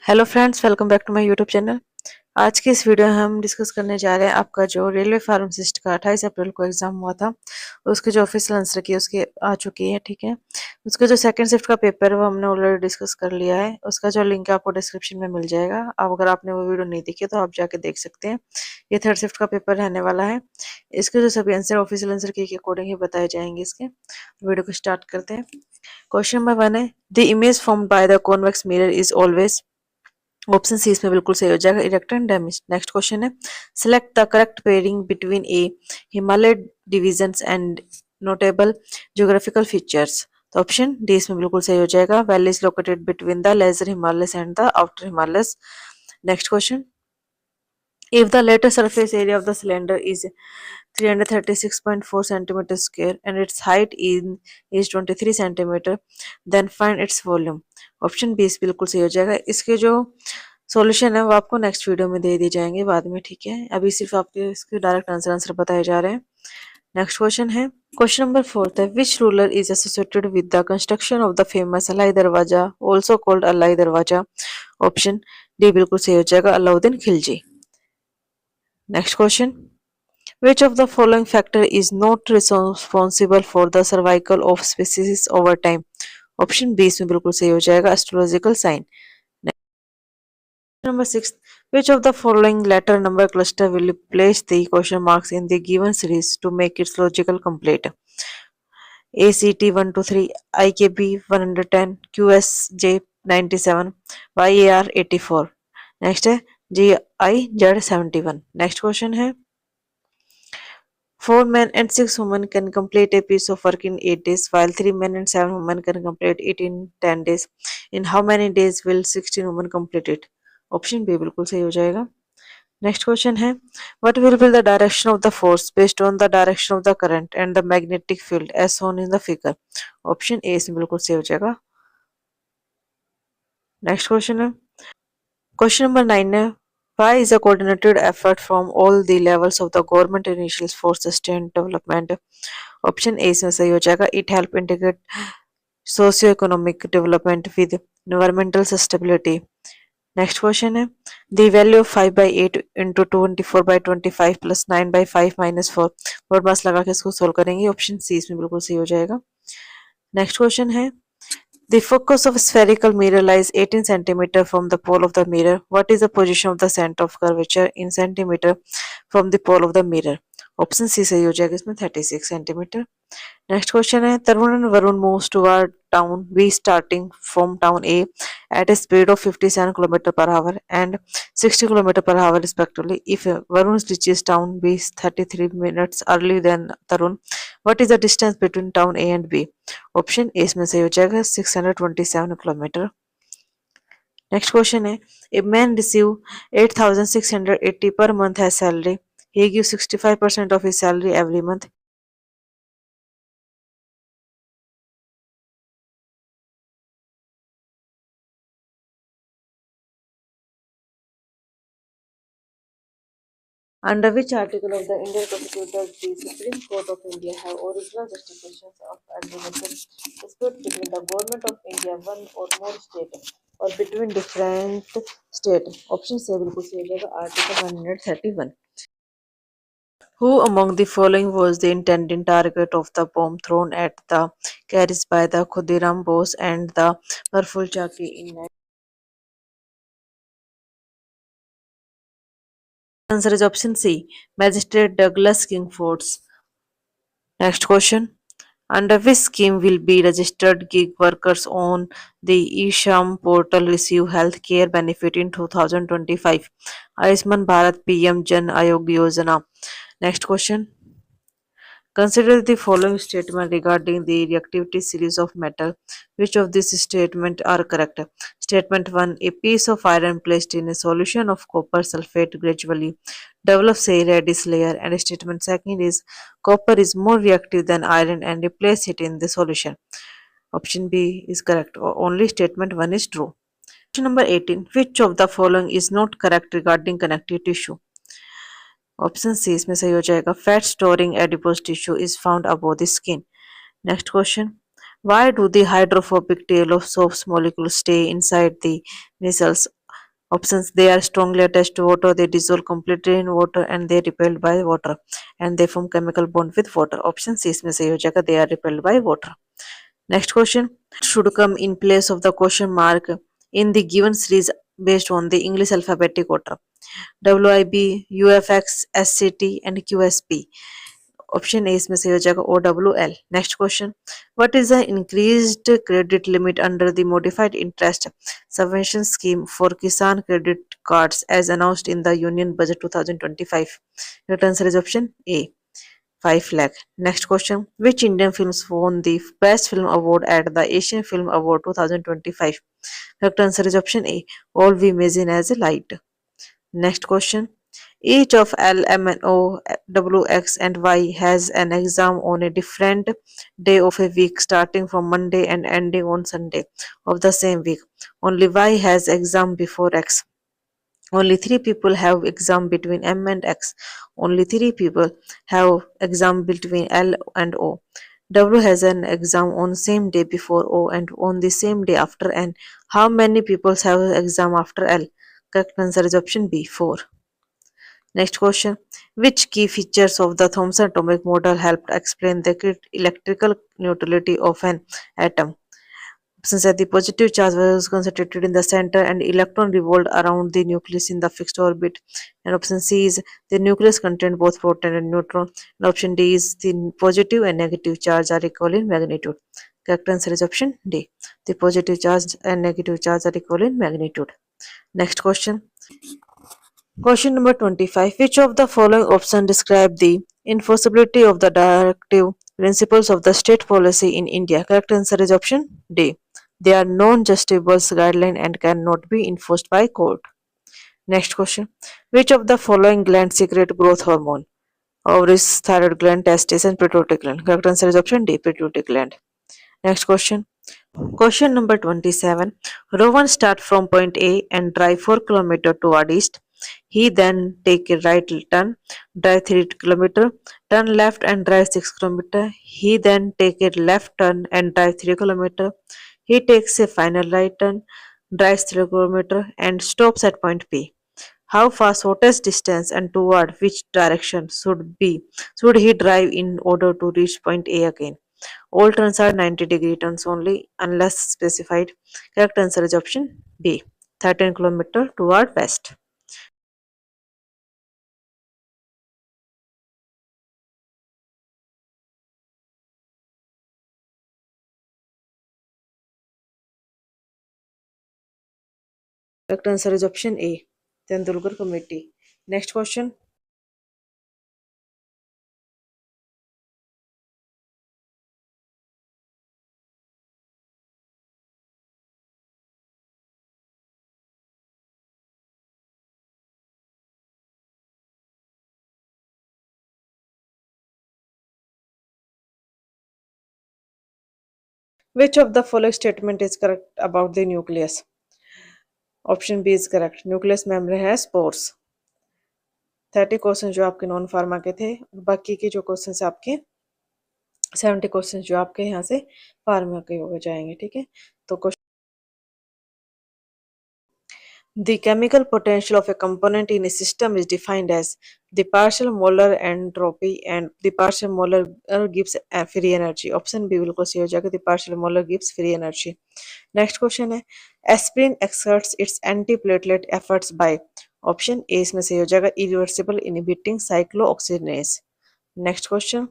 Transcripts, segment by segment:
Hello friends, welcome back to my YouTube channel. आज की इस वीडियो में हम डिस्कस करने जा रहे हैं आपका जो रेलवे फार्मासिस्ट का 28 अप्रैल को एग्जाम हुआ था, उसके जो ऑफिशियल आंसर की उसके आ चुकी है। ठीक है, उसका जो सेकंड शिफ्ट का पेपर है वो हमने ऑलरेडी डिस्कस कर लिया है। उसका जो लिंक है आपको डिस्क्रिप्शन में मिल जाएगा। अब अगर आपने वो वीडियो नहीं देखी तो आप जाके देख सकते हैं। ये थर्ड शिफ्ट का पेपर रहने वाला है। इसके जो सभी आंसर ऑफिशियल आंसर के अकॉर्डिंग ही बताए जाएंगे। इसके वीडियो को स्टार्ट करते हैं। क्वेश्चन नंबर 1 है, the image formed by the convex mirror is always. Option C इसमें बिल्कुल सही हो जाएगा, erect and damage. Next question है, select the correct pairing between a Himalaya divisions and notable geographical features. तो ऑप्शन डी इसमें बिल्कुल सही हो जाएगा, valley is located between the lesser Himalayas and the outer Himalayas. Next question, if the latter surface area of the cylinder is 336.4 centimeter square and its height is 23 centimeter, then find its volume. Option B इस बिल्कुल सही हो जाएगा। इसके जो solution है वो आपको नेक्स्ट वीडियो में दे दी जाएंगे बाद में। ठीक है, अभी सिर्फ आपके इसके डायरेक्ट आंसर बताए जा रहे हैं। नेक्स्ट क्वेश्चन है, क्वेश्चन नंबर 4 है, which ruler is associated with the construction of the famous Alai Darwaza also called Alai दरवाजा। ऑप्शन डी बिल्कुल सही हो जाएगा, Alauddin Khilji. Next question. Which of the following factor is not responsible for the survival of species over time? Option B इसमें बिल्कुल सही हो जाएगा, astrological sign. Number 6. Which of the following letter number cluster will place the question marks in the given series to make its logical complete? ACT 123, IKB 110, QSJ 97, YAR 84. Next है GIZ 71। Next question है, 4 men and 6 women can complete a piece of work in 8 days, while 3 men and 7 women can complete it in 10 days. In how many days will 16 women complete it? Option B बिल्कुल सही हो जाएगा। Next question है, what will be the direction of the force based on the direction of the current and the magnetic field as shown in the figure? Option A इसमें बिल्कुल सही हो जाएगा। नेक्स्ट क्वेश्चन है, क्वेश्चन नंबर 9 है, why is a coordinated effort from all the levels of the government initials for sustained development? Option A इसमें सही हो जाएगा, it help integrate socio economic development with environmental sustainability. Next question है, the value of 5/8 into 24/25 plus 9/5 minus 4। BODMAS लगा के इसको solve करेंगे। Option C इसमें बिल्कुल सही हो जाएगा। नेक्स्ट क्वेश्चन है, the focus of a spherical mirror lies 18 centimeter from the pole of the mirror. What is the position of the center of curvature in centimeter from the pole of the mirror? Option C सही हो जाएगा, इसमें 36 centimetre. Next question है, Tarun and Varun moves toward town B starting from town A at a speed of 57 km per hour and 60 km per hour respectively. If Varun reaches town B 33 minutes early than Tarun, what is the distance between town A and B? Option A इसमें सही हो जाएगा, 627 kilometre. Next question है, a man receive 8680 per month as salary. He gives 65% of his salary every month. Under which article of the Indian Constitution does the Supreme Court of India have original justifications of agreement dispute between the government of India, one or more state, or between different state? Option C बिल्कुल सही हो जाएगा, article 131। Who among the following was the intended target of the bomb thrown at the carriage by the Khudiram Bose and the Praful Chaki in? Answer is option C, Magistrate Douglas Kingfords. Next question. Under which scheme will be registered gig workers on the eSham portal receive health care benefit in 2025? Ayushman Bharat PM Jan Ayog Yojana. Next question. Consider the following statement regarding the reactivity series of metal. Which of these statements are correct? Statement 1. A piece of iron placed in a solution of copper sulfate gradually develops a reddish layer. And statement 2 is copper is more reactive than iron and replace it in the solution. Option B is correct. Only statement 1 is true. Question number 18. Which of the following is not correct regarding connective tissue? Option C इसमें सही हो जाएगा, fat storing adipose tissue is found above the skin. Next question, why do the hydrophobic tail of soap's molecules stay inside the vessels Options: they are strongly attached to water, they dissolve completely in water, and they are repelled by water, and they form chemical bond with water. Option C इसमें सही हो जाएगा, they are repelled by water. Next question should come in place of the question mark in the given series based on the English alphabetic order. WIB, UFX, SCT, and QSP. Option A इसमें सही हो जाएगा OWL. Next question what is the increased credit limit under the modified interest subvention scheme for Kisan credit cards as announced in the union budget 2025? Correct answer is option A, 5 lakh. Next question which Indian films won the best film award at the Asian Film Award 2025? Correct answer is option A, All We Imagine as a Light. Next question each of L, M, and O, W, X, and Y has an exam on a different day of a week starting from Monday and ending on Sunday of the same week. Only Y has exam before X. Only 3 people have exam between M and X. Only 3 people have exam between L and O. W has an exam on same day before O and on the same day after N. How many people have exam after L? Correct answer is option B, 4. Next question. Which key features of the Thomson atomic model helped explain the electrical neutrality of an atom? Options are the positive charge was concentrated in the center and electron revolved around the nucleus in the fixed orbit. And option C is the nucleus contained both proton and neutron. And option D is the positive and negative charge are equal in magnitude. Correct answer is option D. The positive charge and negative charge are equal in magnitude. Next question. Question number 25. Which of the following options describe the enforceability of the directive principles of the state policy in India? Correct answer is option D. They are non-justiciable guidelines and cannot be enforced by court. Next question. Which of the following glands secrete growth hormone? Ovaries, thyroid gland, testes, and pituitary gland. Correct answer is option D. Pituitary gland. Next question. Question number 27. Rowan start from point A and drive 4 km toward east. He then take a right turn, drive 3 km, turn left and drive 6 km. He then take a left turn and drive 3 km. He takes a final right turn, drives 3 km and stops at point B. How fast, shortest distance, and toward which direction should he drive in order to reach point A again? All turns are 90-degree turns only unless specified. Correct answer is option B, 13 km toward west. Correct answer is option A, Tendulkar Committee. Next question. Which of the following statement is correct about the nucleus? Option B is correct. Nucleus membrane has spores. 30 question जो आपके non pharma के थे, बाकी के जो question आपके 70 question जो आपके यहाँ से फार्मा के हो जाएंगे. ठीक है, तो the chemical potential of a component in a system is defined as the partial molar entropy and the partial molar gives free energy. Option B बिल्कुल सही हो जाएगा. The partial molar gives free energy. Next question है aspirin exerts its antiplatelet efforts by. Option A इसमें सही हो जाएगा irreversible inhibiting cyclooxygenase. Next question.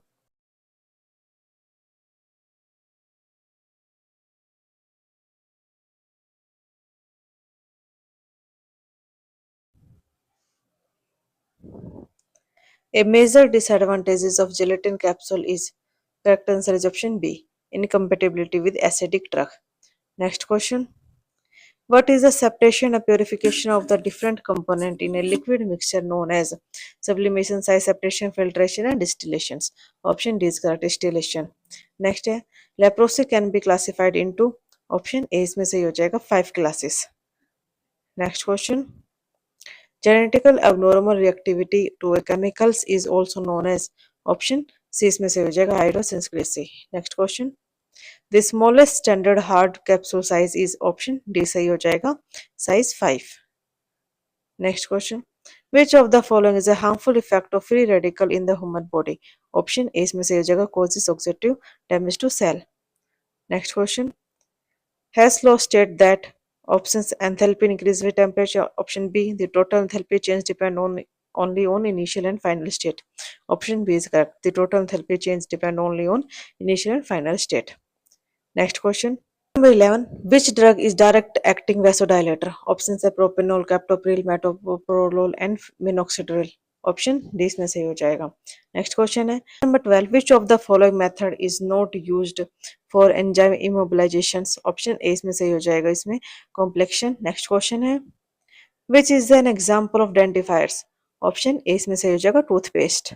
A major disadvantages of gelatin capsule is. Correct answer is option B, incompatibility with acidic drug. Next question. What is the separation and purification of the different component in a liquid mixture known as sublimation, size separation, filtration, and distillations? Option D is correct, distillation. Next है leprosy can be classified into. Option A इसमें सही हो जाएगा 5 classes. Next question. Genetical abnormal reactivity to chemicals is also known as. Option C इसमें से हो जाएगा hydrosensitivity. Next question. The smallest standard hard capsule size is. Option D सही हो जाएगा size 5. Next question. Which of the following is a harmful effect of free radical in the human body? Option A इसमें से ये जगह causes oxidative damage to cell. Next question. Haslow state that options enthalpy increase with temperature. Option B, the total enthalpy change depend on only on initial and final state. Option B is correct. The total enthalpy change depend only on initial and final state. Next question. Number 11. Which drug is direct acting vasodilator? Options are propanol, captopril, metoprolol and minoxidil. Option D इसमें सही हो जाएगा. Next question है number 12. Which of the following method is not used for enzyme immobilization? Option A इसमें सही हो जाएगा इसमें कॉम्प्लेक्शन. नेक्स्ट क्वेश्चन है which is an example of dentifrices? Option A इसमें सही हो जाएगा टूथपेस्ट.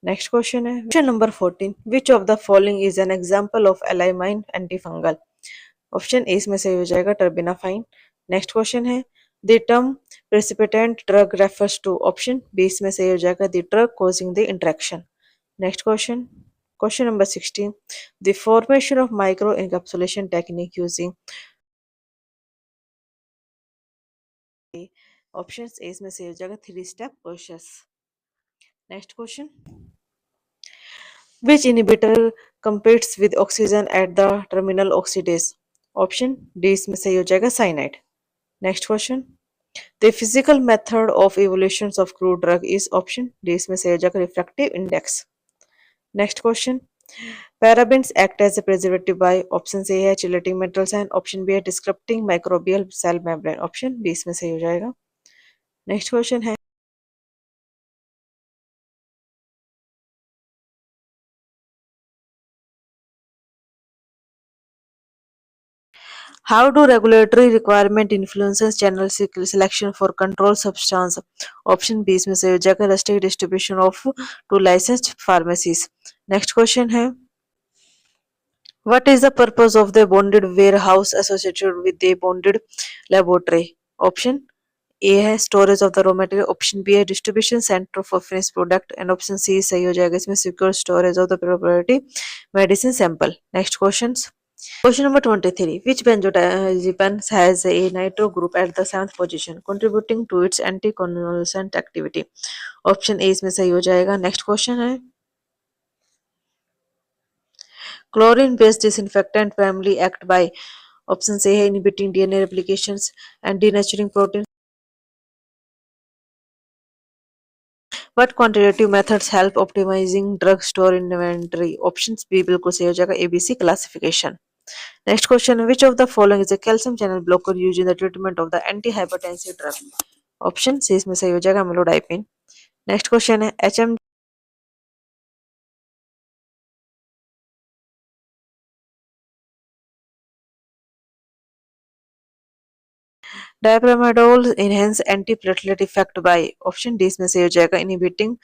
नेक्स्ट क्वेश्चन है question number 14. Which of the following is an example of allylamine antifungal? Option A इसमें सही हो जाएगा टर्बिनाफाइन. नेक्स्ट क्वेश्चन है the term precipitant drug refers to? Option B इसमें सही हो जाएगा the drug causing the interaction. Next question question number 16. The formation of micro encapsulation technique using? Option A इसमें सही हो जाएगा 3 step process. Next question which inhibitor competes with oxygen at the terminal oxidase? Option D इसमें सही हो जाएगा cyanide. Next question the physical method of evolution of crude drug is? Option D इसमें सही हो जाएगा refractive index. Next question parabens act as a preservative by? Option A है chelating metals and option B है disrupting microbial cell membrane. Option B इसमें सही हो जाएगा. नेक्स्ट क्वेश्चन है how do regulatory requirement influences channel selection for control substance? Option B इसमें सही हो जाएगा restrict distribution of to licensed pharmacies. Next question है what is the purpose of the bonded warehouse associated with the bonded laboratory? Option A है storage of the raw material. Option B है distribution centre for finish product and option C सही हो जाएगा इसमें secure storage of the proprietary medicine sample. Next questions Question number 23. Which benzodiazepine has a nitro group at the 7th position, contributing to its anticonvulsant activity? Option A इसमें सही हो जाएगा. Next question है chlorine based disinfectant primary act by? Option A है inhibiting DNA replications and denaturing protein. What quantitative methods help optimizing drug store inventory? Options B बिल्कुल सही हो जाएगा ABC classification. Next question. Which of the following is a calcium channel blocker used in the treatment of the antihypertensive drug? Option C इसमें सही हो जाएगा amlodipine. Next question है HM diapramidol enhance antiplatelet effect by? Option D इसमें सही हो जाएगा inhibiting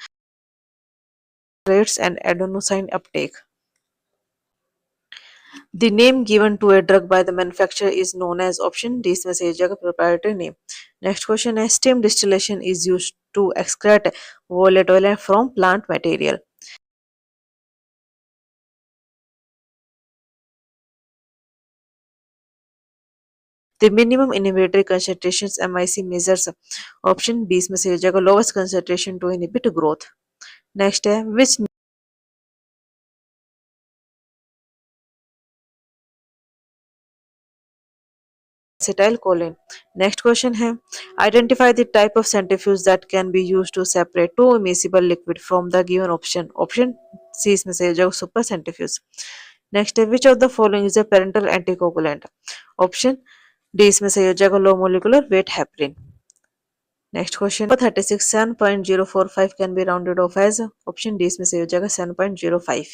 rates and adenosine uptake. The name given to a drug by the manufacturer is known as? Option D इसमें सही हो जाएगा proprietary name. Next question है steam distillation is used to extract volatile from plant material. The minimum inhibitory concentrations MIC measures? Option B इसमें सही हो जाएगा lowest concentration to inhibit growth. Next है which acetylcholine. Next question है identify the type of centrifuge that can be used to separate two immiscible liquid from the given option. Option C इसमें सही हो जाएगा super centrifuge. नेक्स्ट है which of the following is a parental anticoagulant? Option D इसमें सही हो जाएगा low molecular weight heparin. Next question 36 7.045 can be rounded off as? Option D इसमें सही हो जाएगा 7.05.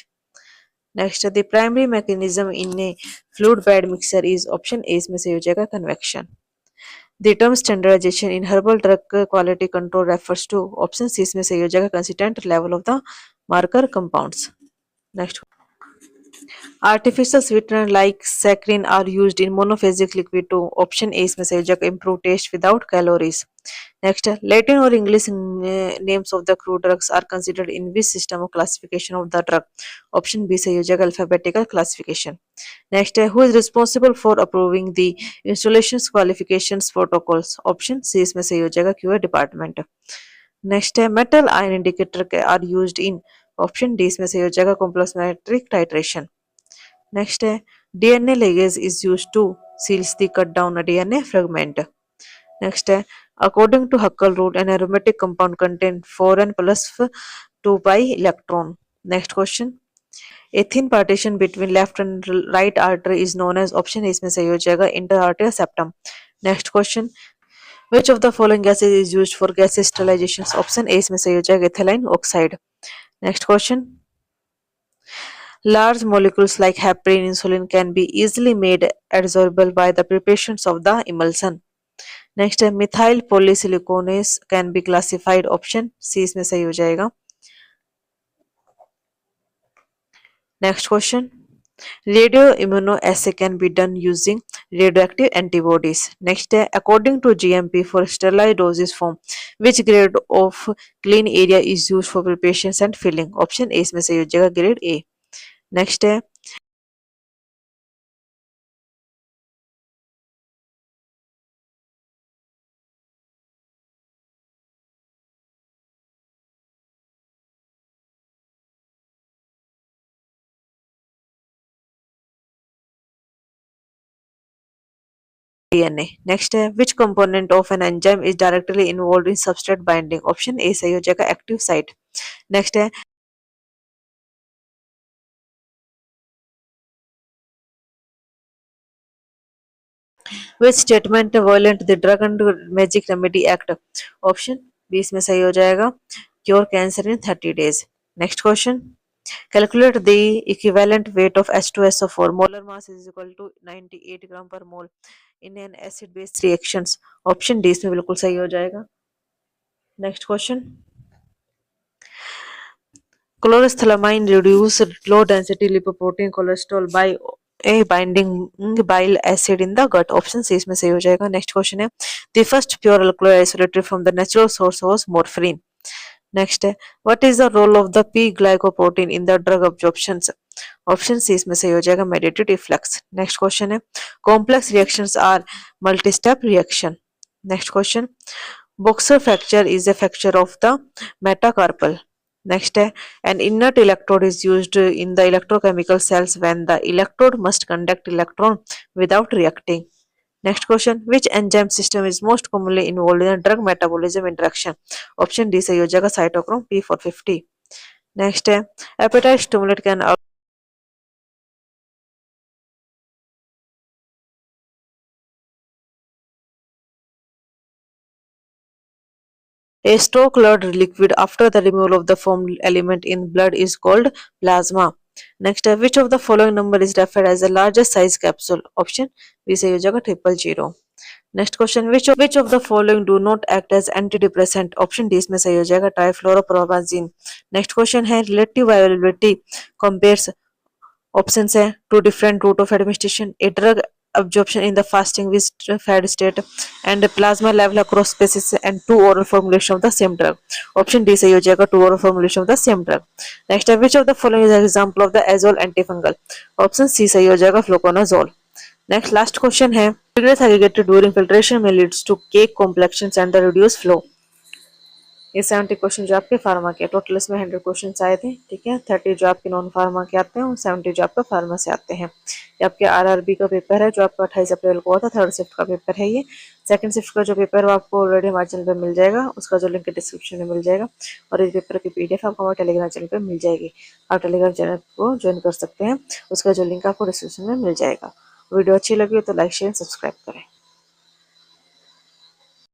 Next the primary mechanism in a fluid bed mixer is? Option A इसमें सही हो जाएगा convection. The term standardization in herbal drug quality control refers to? Option C इसमें सही हो जाएगा consistent level of the marker compounds. Next artificial sweetener like saccharin are used in monophasic liquid to option A इसमें सही हो जाएगा improve taste without calories. Next है Latin और English names of the crude drugs are considered in which system of classification of the drug. Option B सही हो जाएगा alphabetical classification. Next है who is responsible for approving the installation qualifications protocols. Option C इसमें सही हो जाएगा QA department. Next है metal ion indicator are used in. Option D इसमें सही हो जाएगा कॉम्प्लेमेंट्री टाइट्रेशन। नेक्स्ट है DNA ligase is used to seals the cut down a DNA fragment. Next है according to Huckel rule an aromatic compound contain 4n plus 2 pi electron. Next question a thin partition between left and right artery is known as option A इसमें सही हो जाएगा interarterial septum. Next question which of the following gases is used for gas sterilization? Option A इसमें सही हो जाएगा ethylene oxide. Next question large molecules like heparin insulin can be easily made adsorbable by the preparations of the emulsion. Next है methyl polysiliconase can be classified option C इसमें सही हो जाएगा. Next question radioimmunoassay can be done using radioactive antibodies. Next है according to GMP for sterilized dosage form which grade of clean area is used for preparations and filling. Option A इसमें सही हो जाएगा grade A. Next है DNA. Next है which component of an enzyme is directly involved in substrate binding. Option A सही हो जाएगा active site. Next है which statement violate the drug and magic remedy act. Option B इसमें सही हो जाएगा cure cancer in 30 days. Next question calculate the equivalent weight of H2SO4 molar mass is equal to 98 gram per mole in an acid base reactions. Option D इसमें बिल्कुल सही हो जाएगा. Next question chlorothallamine reduce low density lipoprotein cholesterol by a binding bile acid in the gut. Option C इसमें सही हो जाएगा. Next question है the first pure alkaloid isolated from the natural source was morphine. Next है what is the role of the P glycoprotein in the drug absorptions. Option C इसमें सही हो जाएगा mediated efflux. Next question है complex reactions are multi-step reaction. Next question Boxer fracture is a fracture of the metacarpal. Next है an inert electrode is used in the electrochemical cells when the electrode must conduct electron without reacting. Next question which enzyme system is most commonly involved in drug metabolism interaction. Option D सही हो जाएगा cytochrome P450. Next है appetite stimulant can a straw-colored liquid after the removal of the formed element in blood is called plasma. Next, which of the following number is referred as the largest size capsule? Option B सही हो जाएगा 000. Next question which of the following do not act as antidepressant? Option D इसमें सही हो जाएगा trifluoropromazine. Next question है relative viability compares options है two different route of administration, a drug absorption in the fasting with fed state and a plasma level across species and two oral formulation of the same drug. Option D सही हो जाएगा two oral formulation of the same drug. Next which of the following is an example of the azole antifungal? Option C सही हो जाएगा fluconazole. Next last question है Cigarettes aggregated during filtration may leads to cake complexions and the reduced flow. ये 70 question जो आपके pharma के total इसमें 100 question आए थे. ठीक है 30 जो आपके नॉन फार्मा के आते हैं और 70 जो आपका फार्मा से आते हैं. ये आपके आरआरबी का पेपर है जो आपका 28 अप्रैल को हुआ था. थर्ड शिफ्ट का पेपर है ये. सेकंड शिफ्ट का जो पेपर है आपको ऑलरेडी हमारे चैनल पर मिल जाएगा. उसका जो लिंक डिस्क्रिप्शन में मिल जाएगा और इस पेपर की पीडीएफ आपको हमारे टेलीग्राम चैनल पर मिल जाएगी. आप टेलीग्राम चैनल को ज्वाइन कर सकते हैं. उसका जो लिंक आपको डिस्क्रिप्शन में मिल जाएगा. वीडियो अच्छी लगी तो लाइक शेयर सब्सक्राइब करें.